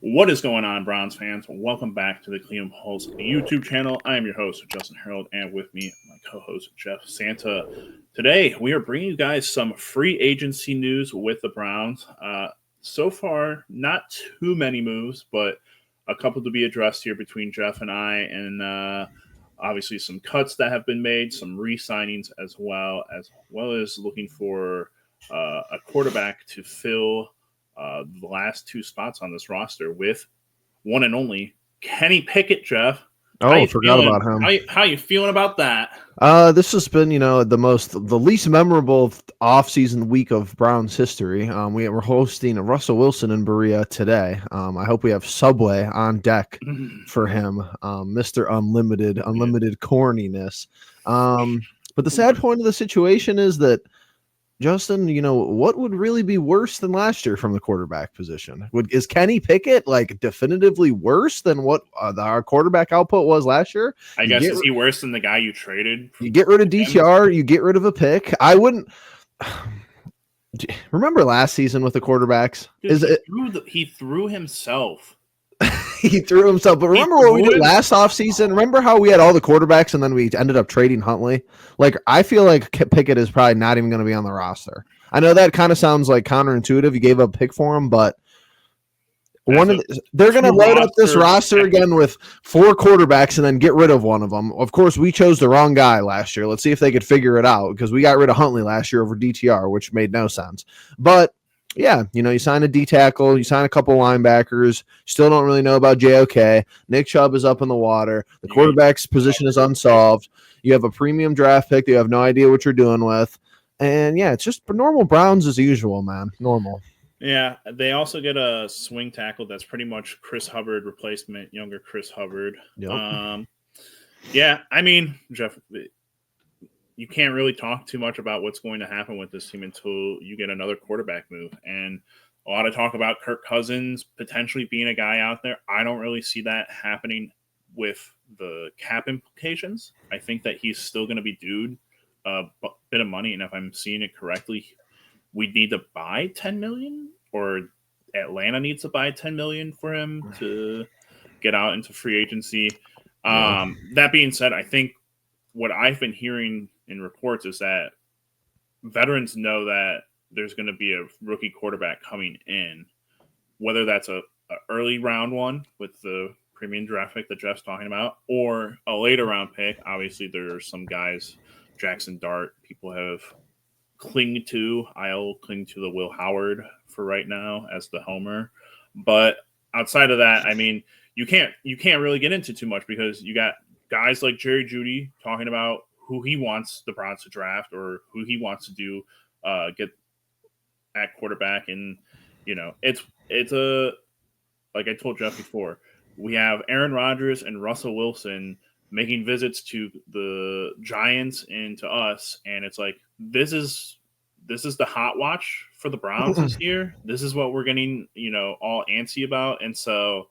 What is going on, Browns fans? Welcome back to the Cleveland Pulse YouTube channel. I am your host, Justin Harold, and with me, my co-host, Jeff Santa. Today, we are bringing you guys some free agency news with the Browns. So far, not too many moves, but a couple to be addressed here between Jeff and I, and obviously some cuts that have been made, some re-signings as well as looking for a quarterback to fill the last two spots on this roster with one and only Kenny Pickett. Jeff, I forgot about him. How you feeling about that? This has been, the least memorable off-season week of Browns history. We're hosting Russell Wilson in Berea today. I hope we have Subway on deck for him, Mr. Unlimited corniness. But the sad point of the situation is that, Justin, what would really be worse than last year from the quarterback position? Is Kenny Pickett definitively worse than what our quarterback output was last year? I guess is he worse than the guy you traded? You get rid of DTR, you get rid of a pick. I wouldn't remember last season with the quarterbacks. Dude, he threw himself. He threw himself. But remember what we did last offseason? Remember how we had all the quarterbacks and then we ended up trading Huntley? I feel like Pickett is probably not even going to be on the roster. I know that kind of sounds like counterintuitive. You gave up a pick for him, but they're going to load up this roster again with four quarterbacks and then get rid of one of them. Of course, we chose the wrong guy last year. Let's see if they could figure it out because we got rid of Huntley last year over DTR, which made no sense. But yeah, you sign a D tackle, you sign a couple linebackers, still don't really know about JOK. Nick Chubb is up in the water. The quarterback's position is unsolved. You have a premium draft pick that you have no idea what you're doing with. And yeah, it's just normal Browns as usual, man. Normal. Yeah, they also get a swing tackle that's pretty much Chris Hubbard replacement, younger Chris Hubbard. Yep. Yeah, I mean, Jeff, you can't really talk too much about what's going to happen with this team until you get another quarterback move. And a lot of talk about Kirk Cousins potentially being a guy out there. I don't really see that happening with the cap implications. I think that he's still going to be due a bit of money. And if I'm seeing it correctly, we need to buy $10 million, or Atlanta needs to buy $10 million for him to get out into free agency. That being said, I think what I've been hearing in reports is that veterans know that there's going to be a rookie quarterback coming in, whether that's a early round one with the premium draft pick that Jeff's talking about, or a later round pick. Obviously, there are some guys, Jackson Dart, people have clinged to. I'll cling to the Will Howard for right now as the homer. But outside of that, I mean, you can't really get into too much because you got guys like Jerry Jeudy talking about who he wants the Browns to draft or who he wants to do get at quarterback. And, it's a, like I told Jeff before, we have Aaron Rodgers and Russell Wilson making visits to the Giants and to us. And it's like, this is the hot watch for the Browns this year. This is what we're getting, all antsy about. And so,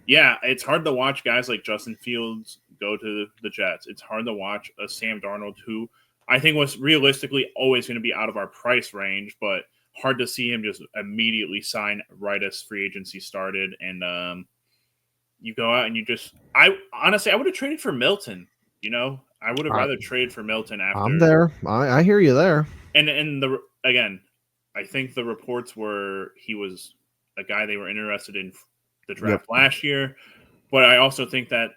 yeah, it's hard to watch guys like Justin Fields go to the Jets. It's hard to watch a Sam Darnold, who I think was realistically always going to be out of our price range, but hard to see him just immediately sign right as free agency started. And you go out and I would have traded for Milton. I would have rather traded for Milton after. I'm there. I hear you there. And again, I think the reports were he was a guy they were interested in the draft last year. But I also think that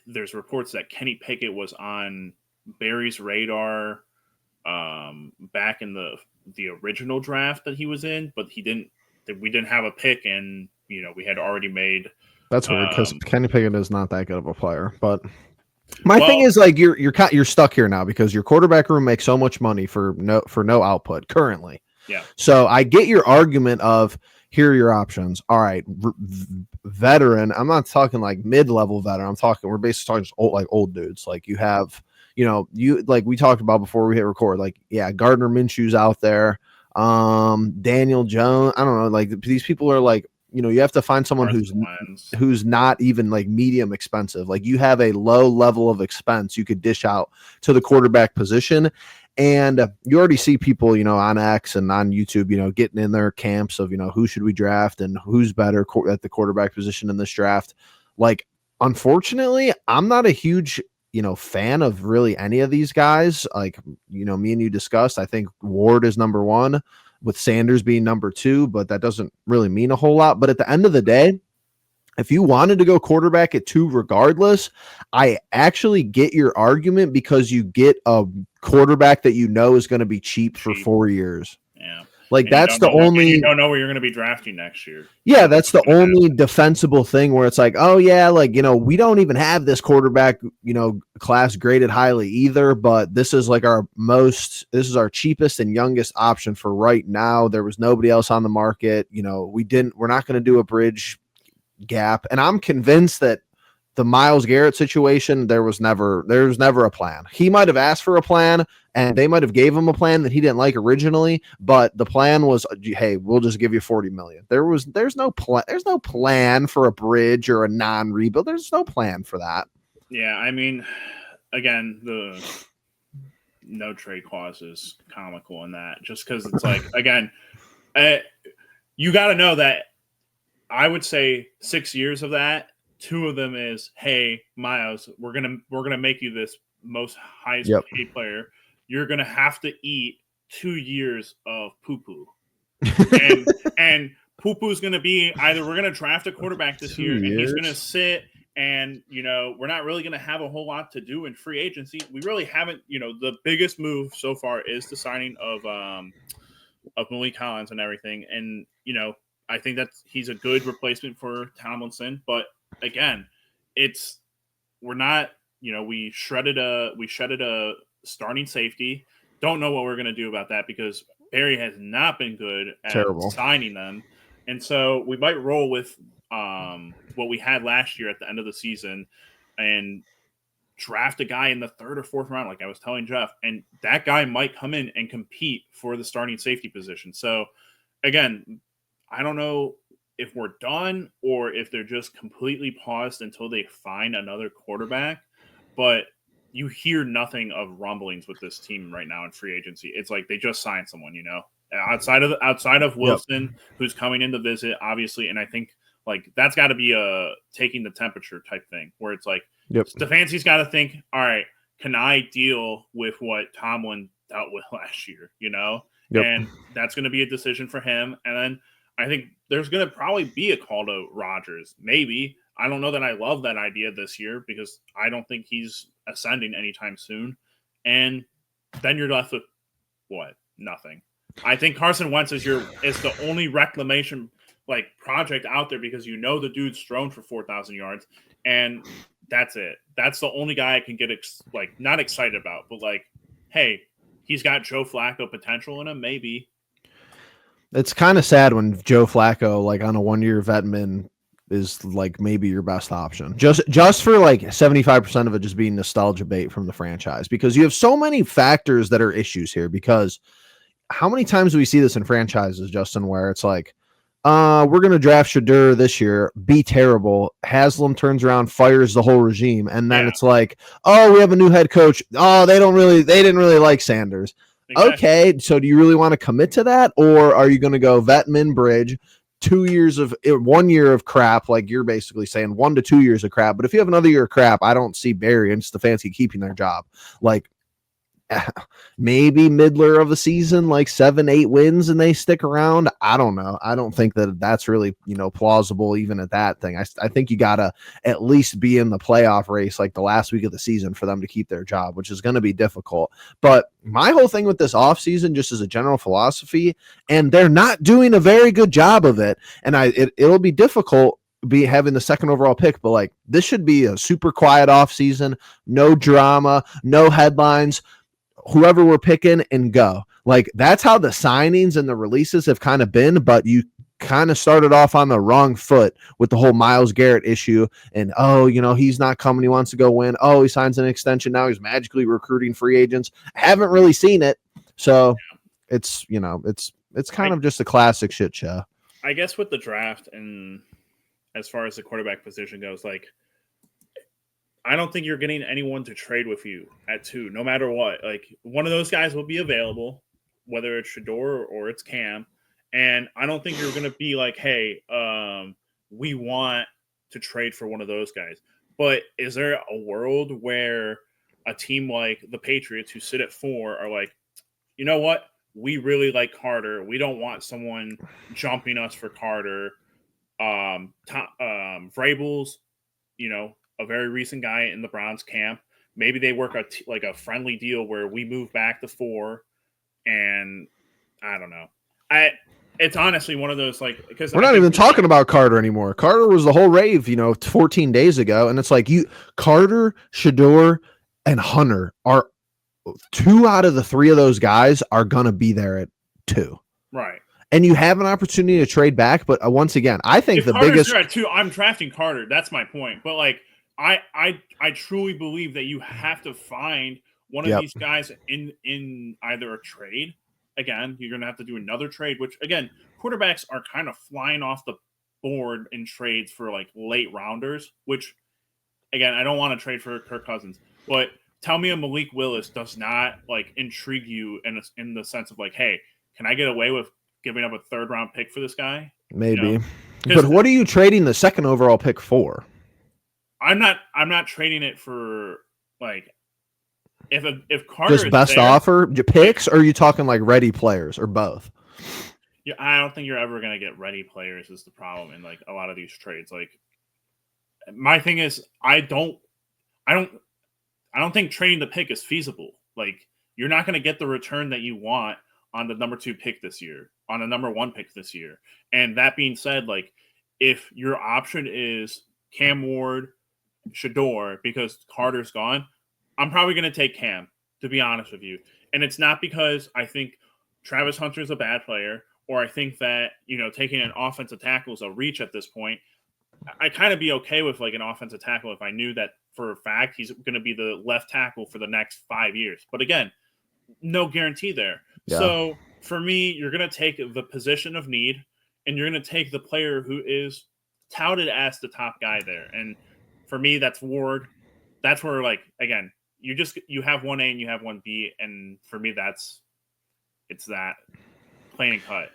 there's reports that Kenny Pickett was on Barry's radar back in the original draft that he was in, but we didn't have a pick, and we had already made. That's weird because Kenny Pickett is not that good of a player. But my thing is you're stuck here now because your quarterback room makes so much money for no output currently. Yeah. So I get your argument of, here are your options. All right, veteran. I'm not talking like mid-level veteran. We're basically talking old dudes. Like you have, you like we talked about before we hit record. Like, yeah, Gardner Minshew's out there. Daniel Jones. I don't know. Like these people are like, you have to find someone who's not even like medium expensive. Like you have a low level of expense you could dish out to the quarterback position. And you already see people, on X and on YouTube, getting in their camps of, who should we draft and who's better at the quarterback position in this draft. Like, unfortunately, I'm not a huge, fan of really any of these guys. Like, me and you discussed, I think Ward is number one with Sanders being number two, but that doesn't really mean a whole lot. But at the end of the day, if you wanted to go quarterback at 2 regardless, I actually get your argument because you get a quarterback that is going to be cheap for 4 years. Yeah. Like, that's the only... You don't know where you're going to be drafting next year. Yeah, that's the only defensible thing where it's like, oh, yeah, like, we don't even have this quarterback, class graded highly either, but this is like this is our cheapest and youngest option for right now. There was nobody else on the market. We're not going to do a bridge gap, and I'm convinced that the Myles Garrett situation, there was never a plan. He might have asked for a plan, and they might have gave him a plan that he didn't like originally, but the plan was, hey, we'll just give you $40 million. There's no plan for a bridge or a non-rebuild. There's no plan for that. Yeah, I mean, again, the no trade clause is comical in that, just because it's like, again, you got to know that I would say 6 years of that, 2 of them is, hey, Myles, we're gonna make you this most highest paid player. You're gonna have to eat 2 years of poo-poo. and poo-poo's gonna be either we're gonna draft a quarterback this year and he's gonna sit, and we're not really gonna have a whole lot to do in free agency. We really haven't, the biggest move so far is the signing of Malik Collins and everything. And I think that he's a good replacement for Tomlinson, but again, we're not, we shredded a starting safety. Don't know what we're going to do about that because Barry has not been good at signing them. And so we might roll with what we had last year at the end of the season and draft a guy in the 3rd or 4th round, like I was telling Jeff, and that guy might come in and compete for the starting safety position. So again, I don't know if we're done or if they're just completely paused until they find another quarterback, but you hear nothing of rumblings with this team right now in free agency. It's like they just signed someone, outside of Wilson, who's coming in to visit, obviously. And I think like that's got to be a taking the temperature type thing where it's like Stefanski's got to think, all right, can I deal with what Tomlin dealt with last year, and that's going to be a decision for him. And then I think there's going to probably be a call to Rodgers. Maybe. I don't know that I love that idea this year because I don't think he's ascending anytime soon. And then you're left with what? Nothing. I think Carson Wentz is the only reclamation project out there because the dude's thrown for 4,000 yards, and that's it. That's the only guy I can get not excited about, but hey, he's got Joe Flacco potential in him, maybe. It's kind of sad when Joe Flacco, on a 1-year vetman, is maybe your best option. Just for 75% of it just being nostalgia bait from the franchise, because you have so many factors that are issues here. Because how many times do we see this in franchises, Justin, where it's like, we're going to draft Shadur this year, be terrible. Haslam turns around, fires the whole regime. And then it's like, oh, we have a new head coach. Oh, they didn't really like Sanders. Exactly. Okay, so do you really want to commit to that, or are you going to go Vetman Bridge, 1 year of crap, like you're basically saying 1 to 2 years of crap? But if you have another year of crap, I don't see Barry and Stefanski keeping their job. Maybe middler of the season, 7-8 wins, and they stick around. I don't know. I don't think that that's really plausible even at that thing. I think you gotta at least be in the playoff race the last week of the season for them to keep their job, which is going to be difficult. But my whole thing with this offseason, just as a general philosophy, and they're not doing a very good job of it, and it'll be difficult having the 2nd overall pick, but this should be a super quiet offseason, no drama, no headlines. Whoever we're picking and go. That's how the signings and the releases have kind of been, but you kind of started off on the wrong foot with the whole Myles Garrett issue. And, he's not coming. He wants to go win. Oh, he signs an extension. Now he's magically recruiting free agents. I haven't really seen it. So it's kind of just a classic shit show. I guess with the draft and as far as the quarterback position goes, I don't think you're getting anyone to trade with you at 2, no matter what. Like, one of those guys will be available, whether it's Shador or it's Cam. And I don't think you're going to be like, hey, we want to trade for one of those guys. But is there a world where a team like the Patriots, who sit at 4, are like, you know what? We really like Carter. We don't want someone jumping us for Carter. Vrabel's, a very recent guy in the Browns camp. Maybe they work like a friendly deal where we move back to 4, and I don't know. It's honestly one of those, like, because we're not even talking about Carter anymore. Carter was the whole rave, 14 days ago, and it's like Carter, Shador, and Hunter are 2 out of the 3 of those guys are gonna be there at 2, right? And you have an opportunity to trade back, but once again, I think if Carter's biggest. There at 2, I'm drafting Carter. That's my point. But like, I truly believe that you have to find one of these guys in either a trade. Again, you're going to have to do another trade, which, again, quarterbacks are kind of flying off the board in trades for, like, late rounders, which, again, I don't want to trade for Kirk Cousins. But tell me a Malik Willis does not, like, intrigue you in the sense of, like, hey, can I get away with giving up a 3rd-round pick for this guy? Maybe. But what are you trading the 2nd overall pick for? I'm not trading it for, like, if Carter just best offer picks, or are you talking like ready players, or both? Yeah, I don't think you're ever gonna get ready players is the problem in like a lot of these trades. Like, my thing is, I don't think trading the pick is feasible. Like, you're not gonna get the return that you want on the number 2 pick this year, on the number 1 pick this year. And that being said, like, if your option is Cam Ward, Shador, because Carter's gone, I'm probably going to take Cam, to be honest with you. And it's not because I think Travis Hunter is a bad player, or I think that, taking an offensive tackle is a reach at this point. I kind of be okay with like an offensive tackle if I knew that for a fact he's going to be the left tackle for the next 5 years. But again, no guarantee there. Yeah. So for me, you're going to take the position of need, and you're going to take the player who is touted as the top guy there. And for me, that's Ward. That's where, like, again, you have 1A and you have 1B, and for me, it's that plain and cut.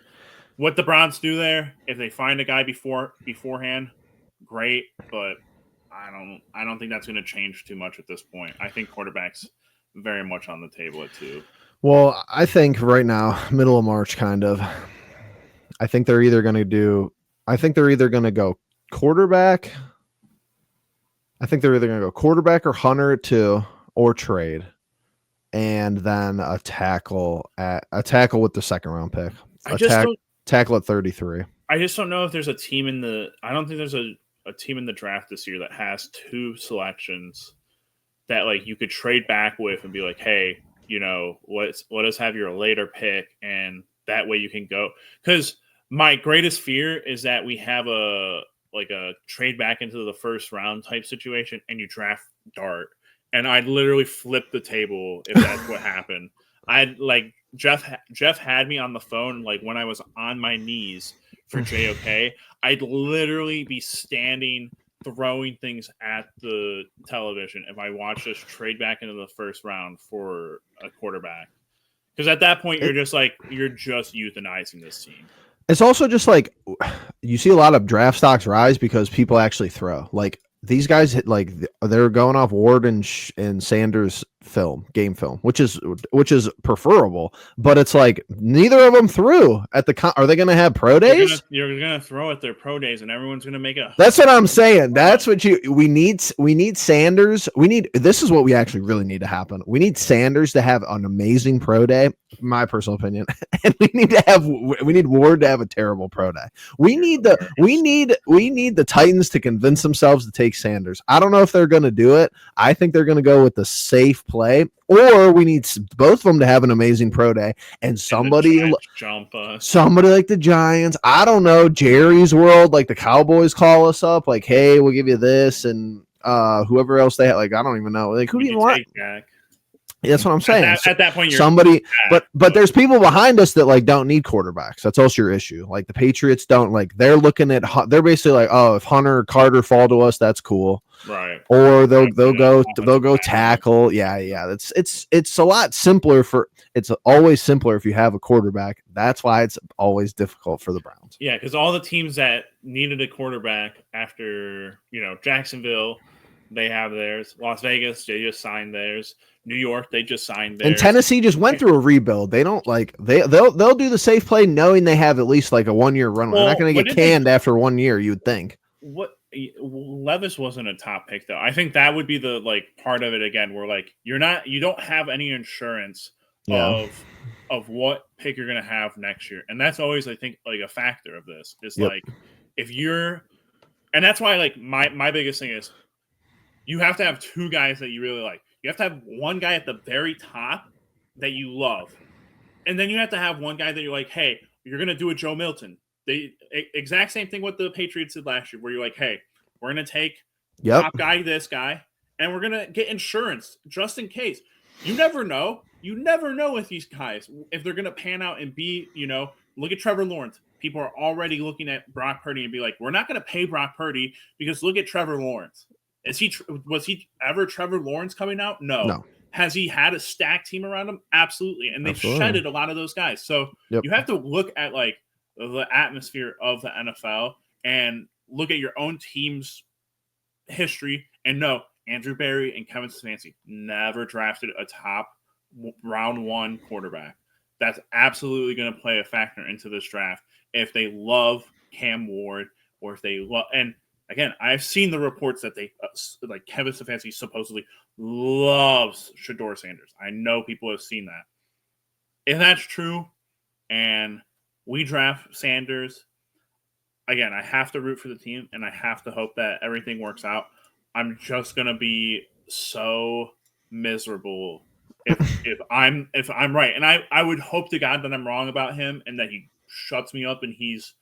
What the Browns do there, if they find a guy beforehand, great, but I don't think that's going to change too much at this point. I think quarterback's very much on the table at 2. Well, I think right now, middle of March, kind of. I think they're either going to go quarterback. I think they're either going to go quarterback or Hunter at 2, or trade, and then a tackle with the 2nd-round pick. Tackle at 33. I just don't know if there's a team I don't think there's a team in the draft this year that has 2 selections that, like, you could trade back with and be like, hey, let us have your later pick, and that way you can go. Because my greatest fear is that we have a trade back into the 1st round type situation, and you draft Dart. And I'd literally flip the table if that's what happened. I'd like Jeff had me on the phone, like, when I was on my knees for JOK. I'd literally be standing, throwing things at the television if I watched us trade back into the 1st round for a quarterback. Because at that point, you're just euthanizing this team. It's also just like, you see a lot of draft stocks rise because people actually throw. Like, these guys, like, they're going off Ward and Sanders game film, which is preferable, but it's like neither of them threw at the. Are they going to have pro days? You're gonna throw at their pro days, and everyone's gonna make a. That's what I'm saying. That's what we need. We need Sanders. This is what we actually really need to happen. We need Sanders to have an amazing pro day, my personal opinion, and we need Ward to have a terrible pro day. We need the Titans to convince themselves to take Sanders. I don't know if they're going to do it. I think they're going to go with the safe play, or we need both of them to have an amazing pro day, and somebody like the Giants. I don't know, Jerry's World, like the Cowboys call us up, like, hey, we'll give you this, and whoever else they have, like, I don't even know, like, who do you want? That's what I'm saying. At that point, somebody, but there's people behind us that, like, don't need quarterbacks. That's also your issue. Like, the Patriots don't, like, they're basically like, oh, if Hunter or Carter fall to us, that's cool. Right. Or they'll go tackle. Yeah. It's a lot simpler it's always simpler if you have a quarterback. That's why it's always difficult for the Browns. Yeah, because all the teams that needed a quarterback after, Jacksonville, they have theirs. Las Vegas, they just signed theirs. New York, they just signed theirs. And Tennessee just went through a rebuild. They don't they'll do the safe play knowing they have at least like a 1 year run. They're not going to get canned after 1 year, you'd think. Levis wasn't a top pick though. I think that would be the part of it again, where you don't have any insurance of what pick you're going to have next year, and that's always I think a factor of this is if you're, and that's why my biggest thing is you have to have two guys that you really like. You have to have one guy at the very top that you love, and then you have to have one guy that you're like, hey, you're going to do a Joe Milton. The exact same thing what the Patriots did last year, where you're like, hey, we're going to take top guy, this guy, and we're going to get insurance just in case. You never know. You never know with these guys if they're going to pan out and be, look at Trevor Lawrence. People are already looking at Brock Purdy and be like, we're not going to pay Brock Purdy because look at Trevor Lawrence. Was he ever Trevor Lawrence coming out? No. Has he had a stacked team around him? Absolutely. And they've shedded a lot of those guys. So you have to look at the atmosphere of the NFL and look at your own team's history and know Andrew Berry and Kevin Stefanski never drafted a top round 1 quarterback. That's absolutely going to play a factor into this draft if they love Cam Ward or if they love. And again, I've seen the reports that they Kevin Stefanski supposedly loves Shedeur Sanders. I know people have seen that. If that's true, and we draft Sanders, again, I have to root for the team, and I have to hope that everything works out. I'm just gonna be so miserable if I'm right, and I would hope to God that I'm wrong about him and that he shuts me up and he's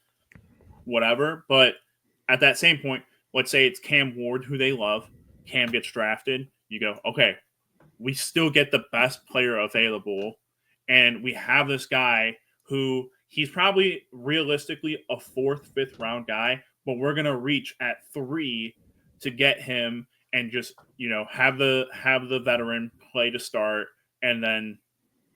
whatever. But at that same point, let's say it's Cam Ward who they love. Cam gets drafted. You go, okay, we still get the best player available, and we have this guy who he's probably realistically a 4th, 5th round guy, but we're gonna reach at 3 to get him and just have the veteran play to start and then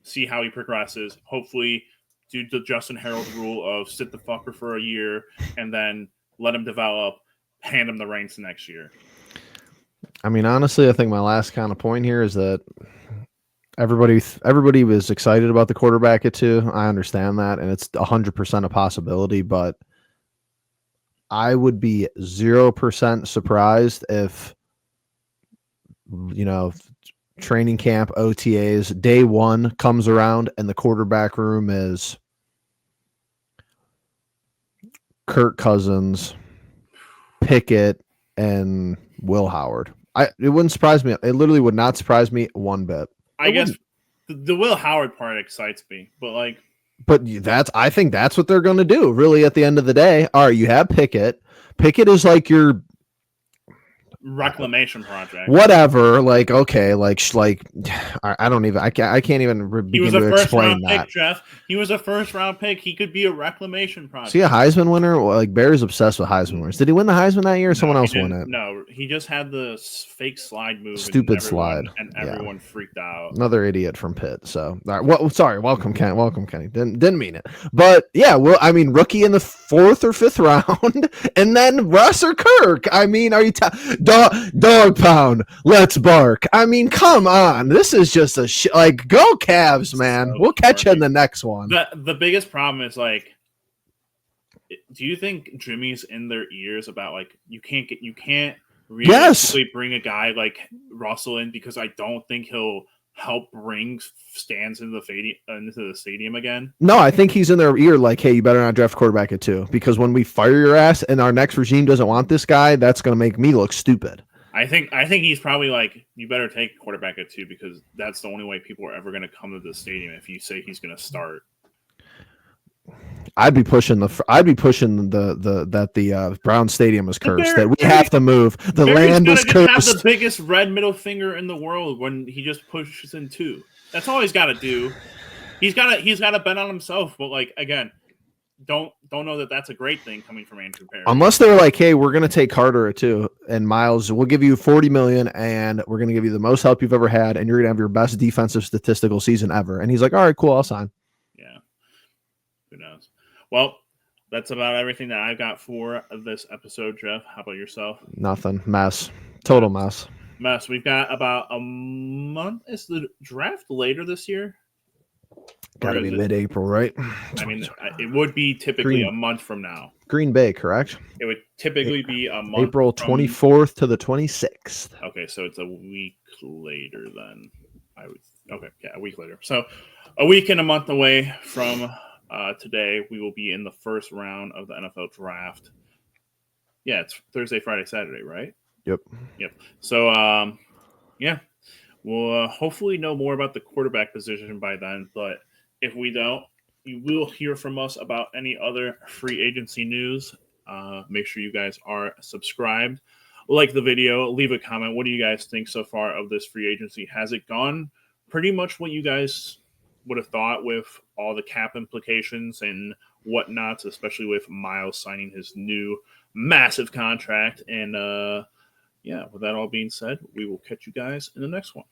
see how he progresses. Hopefully do the Justin Harold rule of sit the fucker for a year and then let him develop, hand him the reins next year. I mean, honestly, I think my last kind of point here is that everybody was excited about the quarterback at 2. I understand that, and it's 100% a possibility, but I would be 0% surprised if, training camp, OTAs, day 1 comes around and the quarterback room is Kirk Cousins, Pickett, and Will Howard. It wouldn't surprise me. It literally would not surprise me one bit. I guess the Will Howard part excites me, but I think that's what they're going to do. Really, at the end of the day, all right, you have Pickett. Pickett is like your reclamation project. Whatever. I don't even. I can't even begin to explain that. Pick, Jeff. He was a 1st round pick. He could be a reclamation project. See, a Heisman winner. Bear's obsessed with Heisman winners. Did he win the Heisman that year, or someone else won it? No, he just had the fake slide move. Stupid slide, and everyone freaked out. Another idiot from Pitt. So, all right, sorry. Welcome, Kenny. Didn't mean it, but yeah. Well, I mean, rookie in the 4th or 5th round, and then Russ or Kirk. I mean, are you dog pound? Let's bark. I mean, come on. This is just a go Cavs, man. So we'll catch you in the next one. The biggest problem is do you think Jimmy's in their ears about you can't realistically bring a guy like Russell in because I don't think he'll help bring stands into the stadium again? No, I think he's in their ear hey, you better not draft quarterback at 2 because when we fire your ass and our next regime doesn't want this guy, that's going to make me look stupid. I think he's probably you better take a quarterback at 2 because that's the only way people are ever going to come to the stadium if you say he's going to start. I'd be pushing the Brown Stadium is cursed. That we have to move. The land is cursed. Have the biggest red middle finger in the world when he just pushes in 2. That's all he's got to do. He's got to bet on himself. But again, don't know that that's a great thing coming from Andrew Perry. Unless they're like, hey, we're gonna take Carter too, and Miles, we'll give you $40 million, and we're gonna give you the most help you've ever had, and you're gonna have your best defensive statistical season ever. And he's like, all right, cool, I'll sign. Yeah. Who knows? Well, that's about everything that I got for this episode, Jeff. How about yourself? Nothing. Mess. Total mess. Mess. We've got about a month. Is the draft later this year? Got to be mid-April, right? I mean, it would be typically a month from now. Green Bay, correct? It would typically be a month. April 24th to the 26th. Okay, so it's a week later then. A week later. So a week and a month away from today, we will be in the first round of the NFL draft. Yeah, it's Thursday, Friday, Saturday, right? Yep. So, yeah, we'll hopefully know more about the quarterback position by then. But if we don't, you will hear from us about any other free agency news. Make sure you guys are subscribed. Like the video, leave a comment. What do you guys think so far of this free agency? Has it gone pretty much what you guys would have thought with all the cap implications and whatnot, especially with Miles signing his new massive contract? And yeah, with that all being said, we will catch you guys in the next one.